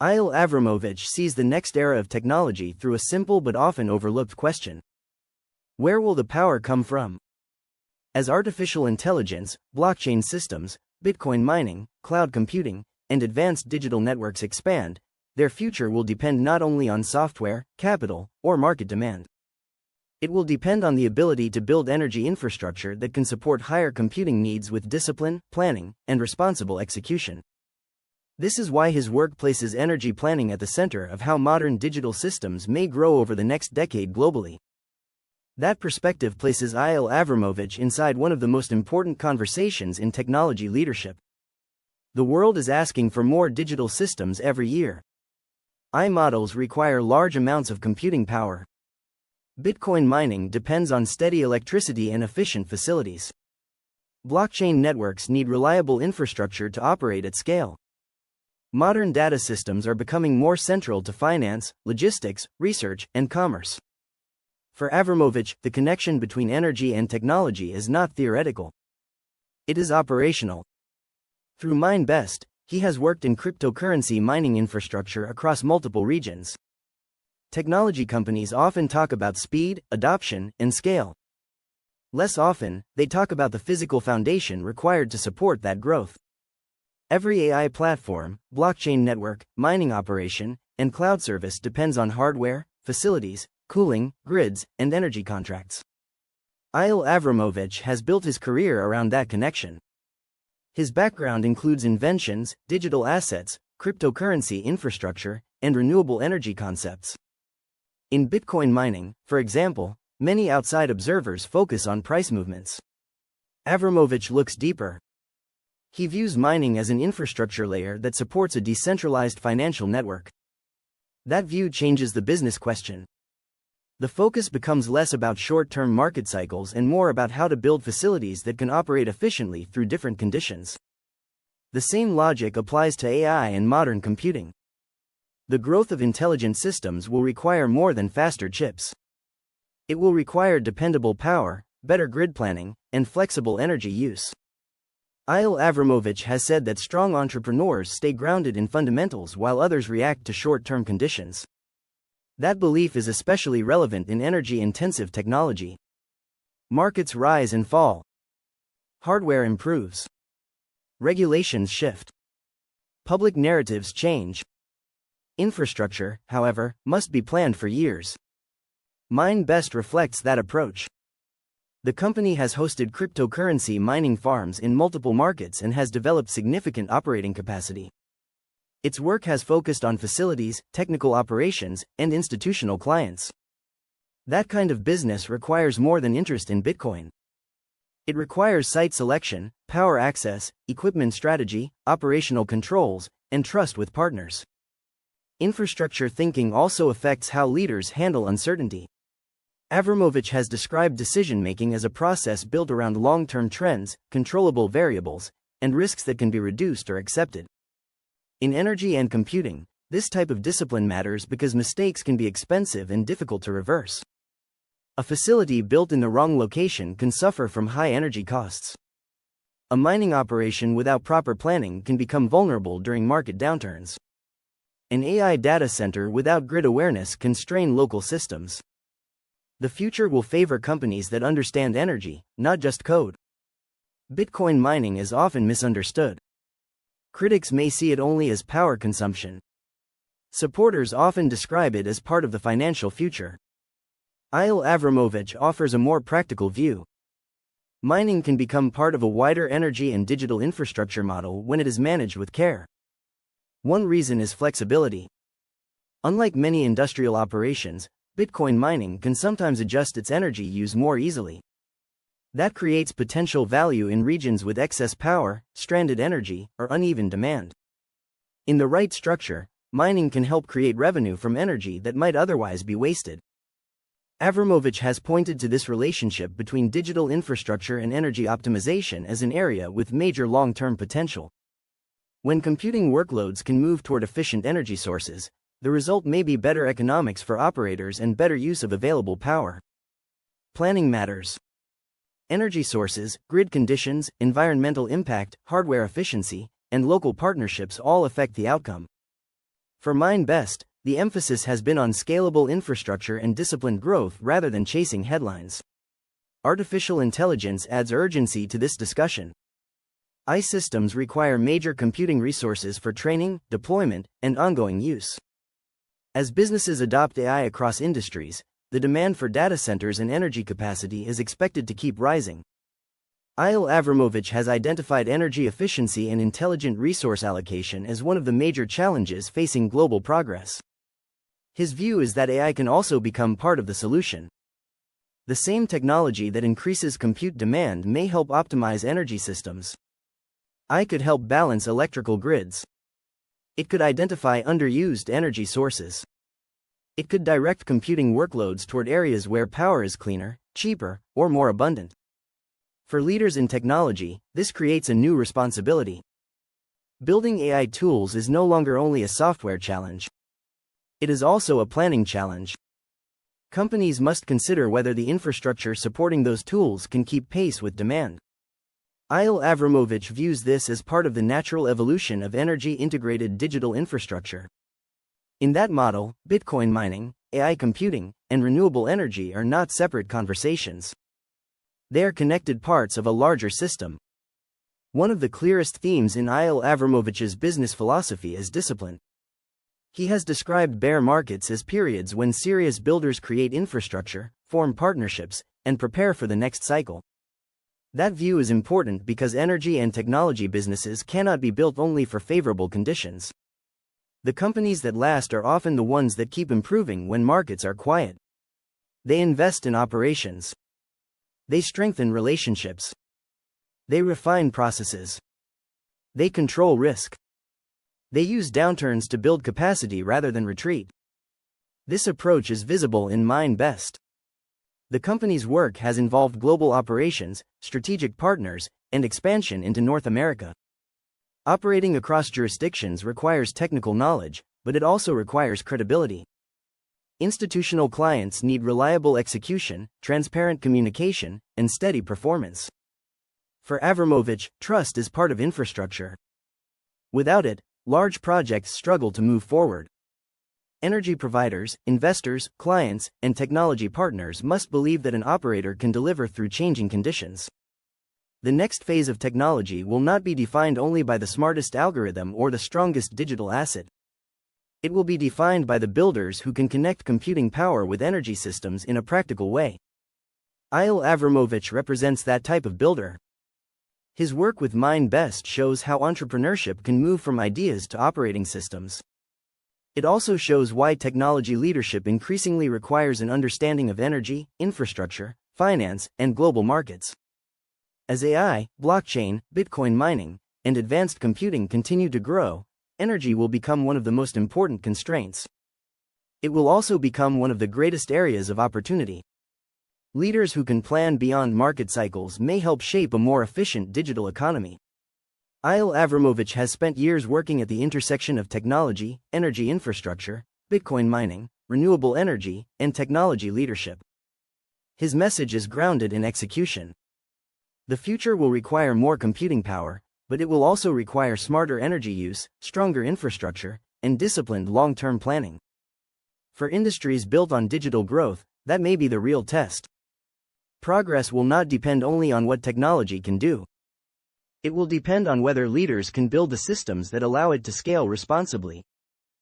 Eyal Avramovich sees the next era of technology through a simple but often overlooked question. Where will the power come from? As artificial intelligence, blockchain systems, Bitcoin mining, cloud computing, and advanced digital networks expand, their future will depend not only on software, capital, or market demand. It will depend on the ability to build energy infrastructure that can support higher computing needs with discipline, planning, and responsible execution. This is why his work places energy planning at the center of how modern digital systems may grow over the next decade globally. That perspective places Eyal Avramovich inside one of the most important conversations in technology leadership. The world is asking for more digital systems every year. AI models require large amounts of computing power. Bitcoin mining depends on steady electricity and efficient facilities. Blockchain networks need reliable infrastructure to operate at scale. Modern data systems are becoming more central to finance, logistics, research, and commerce. For Avramovich, the connection between energy and technology is not theoretical. It is operational. Through MineBest, he has worked in cryptocurrency mining infrastructure across multiple regions. Technology companies often talk about speed, adoption, and scale. Less often, they talk about the physical foundation required to support that growth. Every AI platform, blockchain network, mining operation, and cloud service depends on hardware, facilities, cooling, grids, and energy contracts. Eyal Avramovich has built his career around that connection. His background includes inventions, digital assets, cryptocurrency infrastructure, and renewable energy concepts. In Bitcoin mining, for example, many outside observers focus on price movements. Avramovich looks deeper. He views mining as an infrastructure layer that supports a decentralized financial network. That view changes the business question. The focus becomes less about short-term market cycles and more about how to build facilities that can operate efficiently through different conditions. The same logic applies to AI and modern computing. The growth of intelligent systems will require more than faster chips. It will require dependable power, better grid planning, and flexible energy use. Eyal Avramovich has said that strong entrepreneurs stay grounded in fundamentals while others react to short-term conditions. That belief is especially relevant in energy-intensive technology. Markets rise and fall. Hardware improves. Regulations shift. Public narratives change. Infrastructure, however, must be planned for years. MineBest reflects that approach. The company has hosted cryptocurrency mining farms in multiple markets and has developed significant operating capacity. Its work has focused on facilities, technical operations, and institutional clients. That kind of business requires more than interest in Bitcoin. It requires site selection, power access, equipment strategy, operational controls, and trust with partners. Infrastructure thinking also affects how leaders handle uncertainty. Avramovich has described decision-making as a process built around long-term trends, controllable variables, and risks that can be reduced or accepted. In energy and computing, this type of discipline matters because mistakes can be expensive and difficult to reverse. A facility built in the wrong location can suffer from high energy costs. A mining operation without proper planning can become vulnerable during market downturns. An AI data center without grid awareness can strain local systems. The future will favor companies that understand energy, not just code. Bitcoin mining is often misunderstood. Critics may see it only as power consumption. Supporters often describe it as part of the financial future. Eyal Avramovich offers a more practical view. Mining can become part of a wider energy and digital infrastructure model when it is managed with care. One reason is flexibility. Unlike many industrial operations, Bitcoin mining can sometimes adjust its energy use more easily. That creates potential value in regions with excess power, stranded energy, or uneven demand. In the right structure, mining can help create revenue from energy that might otherwise be wasted. Avramovich has pointed to this relationship between digital infrastructure and energy optimization as an area with major long-term potential. When computing workloads can move toward efficient energy sources, the result may be better economics for operators and better use of available power. Planning matters. Energy sources, grid conditions, environmental impact, hardware efficiency, and local partnerships all affect the outcome. For MineBest, the emphasis has been on scalable infrastructure and disciplined growth rather than chasing headlines. Artificial intelligence adds urgency to this discussion. AI systems require major computing resources for training, deployment, and ongoing use. As businesses adopt AI across industries, the demand for data centers and energy capacity is expected to keep rising. Eyal Avramovich has identified energy efficiency and intelligent resource allocation as one of the major challenges facing global progress. His view is that AI can also become part of the solution. The same technology that increases compute demand may help optimize energy systems. AI could help balance electrical grids. It could identify underused energy sources. It could direct computing workloads toward areas where power is cleaner, cheaper, or more abundant. For leaders in technology, this creates a new responsibility. Building AI tools is no longer only a software challenge. It is also a planning challenge. Companies must consider whether the infrastructure supporting those tools can keep pace with demand. Eyal Avramovich views this as part of the natural evolution of energy-integrated digital infrastructure. In that model, Bitcoin mining, AI computing, and renewable energy are not separate conversations. They are connected parts of a larger system. One of the clearest themes in Eyal Avramovich's business philosophy is discipline. He has described bear markets as periods when serious builders create infrastructure, form partnerships, and prepare for the next cycle. That view is important because energy and technology businesses cannot be built only for favorable conditions. The companies that last are often the ones that keep improving when markets are quiet. They invest in operations. They strengthen relationships. They refine processes. They control risk. They use downturns to build capacity rather than retreat. This approach is visible in MineBest. The company's work has involved global operations, strategic partners, and expansion into North America. Operating across jurisdictions requires technical knowledge, but it also requires credibility. Institutional clients need reliable execution, transparent communication, and steady performance. For Avramovich, trust is part of infrastructure. Without it, large projects struggle to move forward. Energy providers, investors, clients, and technology partners must believe that an operator can deliver through changing conditions. The next phase of technology will not be defined only by the smartest algorithm or the strongest digital asset. It will be defined by the builders who can connect computing power with energy systems in a practical way. Eyal Avramovich represents that type of builder. His work with MineBest shows how entrepreneurship can move from ideas to operating systems. It also shows why technology leadership increasingly requires an understanding of energy, infrastructure, finance, and global markets. As AI, blockchain, Bitcoin mining, and advanced computing continue to grow, energy will become one of the most important constraints. It will also become one of the greatest areas of opportunity. Leaders who can plan beyond market cycles may help shape a more efficient digital economy. Eyal Avramovich has spent years working at the intersection of technology, energy infrastructure, Bitcoin mining, renewable energy, and technology leadership. His message is grounded in execution. The future will require more computing power, but it will also require smarter energy use, stronger infrastructure, and disciplined long-term planning. For industries built on digital growth, that may be the real test. Progress will not depend only on what technology can do. It will depend on whether leaders can build the systems that allow it to scale responsibly.